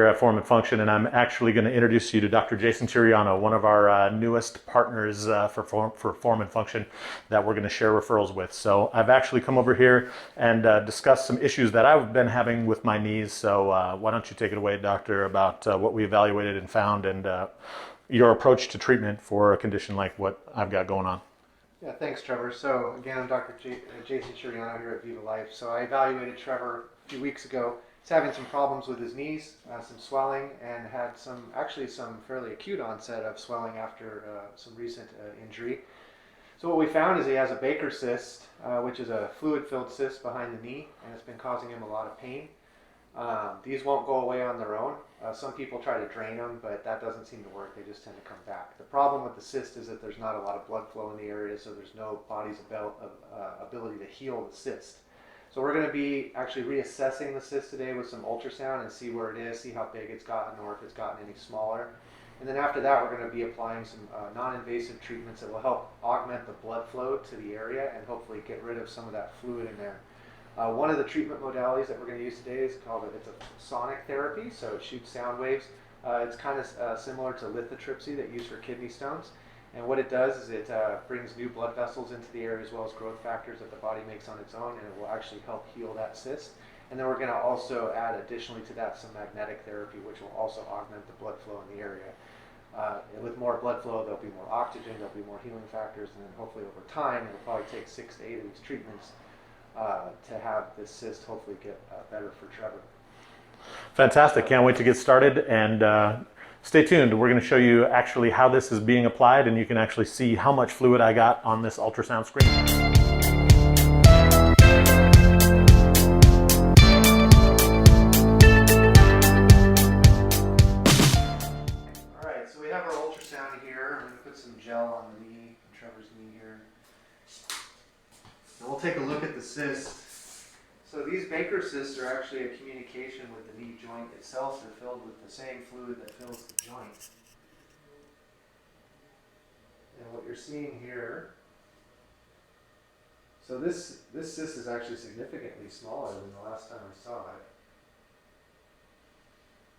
Here at Form and Function, and I'm actually going to introduce you to Dr. Jason Tiriano, one of our newest partners for Form and Function that we're going to share referrals with. So I've actually come over here and discussed some issues that I've been having with my knees. So why don't you take it away, doctor, about what we evaluated and found and your approach to treatment for a condition like what I've got going on. Yeah, thanks, Trevor. So again, I'm Dr. Jason Tiriano here at VivaLife. So I evaluated Trevor a few weeks ago. He's having some problems with his knees, some swelling, and had some fairly acute onset of swelling after some recent injury. So what we found is he has a Baker cyst, which is a fluid-filled cyst behind the knee, and it's been causing him a lot of pain. These won't go away on their own. Some people try to drain them, but that doesn't seem to work. They just tend to come back. The problem with the cyst is that there's not a lot of blood flow in the area, so there's no body's ability to heal the cyst. So we're going to be actually reassessing the cyst today with some ultrasound and see where it is, see how big it's gotten or if it's gotten any smaller. And then after that, we're going to be applying some non-invasive treatments that will help augment the blood flow to the area and hopefully get rid of some of that fluid in there. One of the treatment modalities that we're going to use today is it's a sonic therapy, so it shoots sound waves. It's kind of similar to lithotripsy that used for kidney stones. And what it does is it brings new blood vessels into the area as well as growth factors that the body makes on its own, and it will actually help heal that cyst. And then we're going to also add additionally to that some magnetic therapy, which will also augment the blood flow in the area. And with more blood flow, there'll be more oxygen, there'll be more healing factors, and then hopefully over time, it'll probably take 6 to 8 of these treatments to have this cyst hopefully get better for Trevor. Fantastic. Can't wait to get started, and stay tuned. We're going to show you actually how this is being applied, and you can actually see how much fluid I got on this ultrasound screen. All right, so we have our ultrasound here. I'm going to put some gel on the knee, Trevor's knee here. And we'll take a look at the cyst. So these Baker cysts are actually a communication with the knee joint itself. They're filled with the same fluid that fills the joint. And what you're seeing here, so this cyst is actually significantly smaller than the last time I saw it.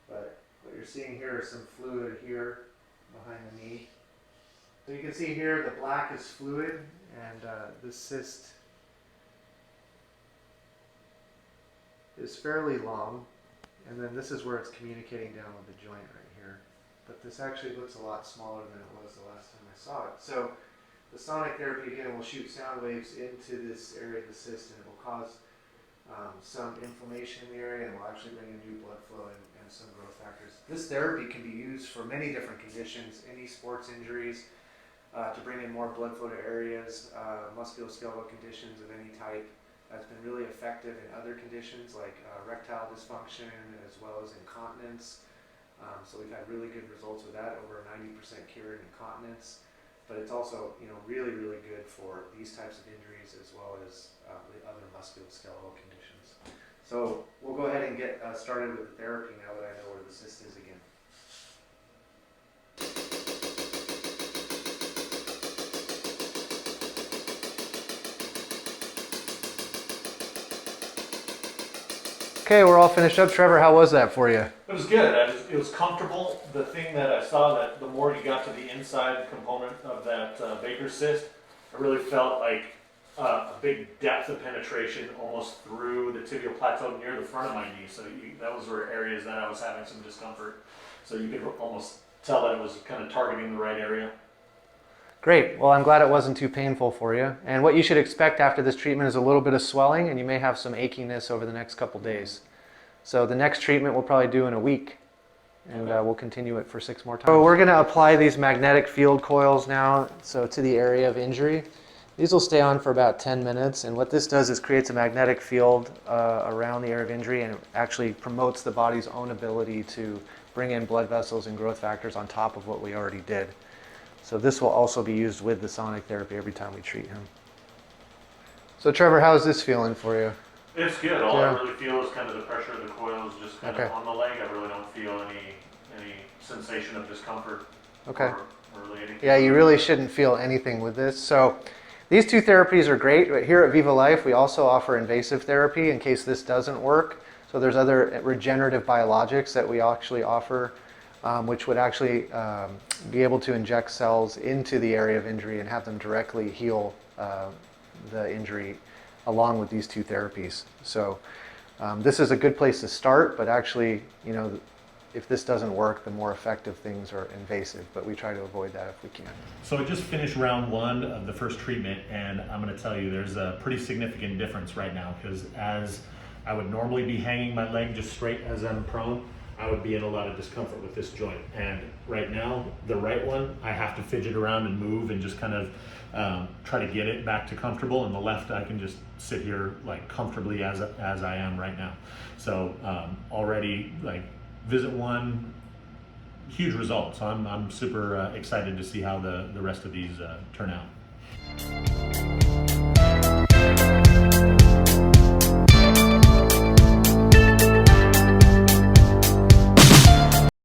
But what you're seeing here is some fluid here behind the knee. So you can see here the black is fluid, and this cyst is fairly long, and then this is where it's communicating down with the joint right here. But this actually looks a lot smaller than it was the last time I saw it. So the sonic therapy again will shoot sound waves into this area of the cyst, and it will cause some inflammation in the area, and will actually bring in new blood flow and some growth factors. This therapy can be used for many different conditions, any sports injuries, to bring in more blood flow to areas, musculoskeletal conditions of any type. It's been really effective in other conditions like erectile dysfunction as well as incontinence. So we've had really good results with that, over a 90% cure in incontinence. But it's also, really, really good for these types of injuries as well as the other musculoskeletal conditions. So we'll go ahead and get started with the therapy now that I know where the cyst is again. Okay, we're all finished up. Trevor, how was that for you? It was good. It was comfortable. The thing that I saw, that the more you got to the inside component of that Baker cyst, I really felt like a big depth of penetration almost through the tibial plateau near the front of my knee. So those were areas that I was having some discomfort. So you could almost tell that it was kind of targeting the right area. Great. Well, I'm glad it wasn't too painful for you. And what you should expect after this treatment is a little bit of swelling, and you may have some achiness over the next couple days. So the next treatment we'll probably do in a week, and we'll continue it for 6 more times. So we're going to apply these magnetic field coils now, so to the area of injury. These will stay on for about 10 minutes, and what this does is creates a magnetic field around the area of injury, and it actually promotes the body's own ability to bring in blood vessels and growth factors on top of what we already did. So this will also be used with the sonic therapy every time we treat him. So Trevor, how's this feeling for you? It's good. All I really feel is kind of the pressure of the coils just kind of on the leg. I really don't feel any sensation of discomfort. Okay. Or really anything. Yeah, you really shouldn't feel anything with this. So these 2 therapies are great, but here at VivaLife we also offer invasive therapy in case this doesn't work. So there's other regenerative biologics that we actually offer, which would actually be able to inject cells into the area of injury and have them directly heal the injury along with these two therapies. So this is a good place to start, but actually, you know, if this doesn't work, the more effective things are invasive, but we try to avoid that if we can. So I just finished round 1 of the first treatment, and I'm going to tell you there's a pretty significant difference right now, because as I would normally be hanging my leg just straight as I'm prone, I would be in a lot of discomfort with this joint. And right now, the right one, I have to fidget around and move and just kind of try to get it back to comfortable. And the left, I can just sit here like comfortably as I am right now. So already, like, visit 1, huge results. So I'm super excited to see how the rest of these turn out.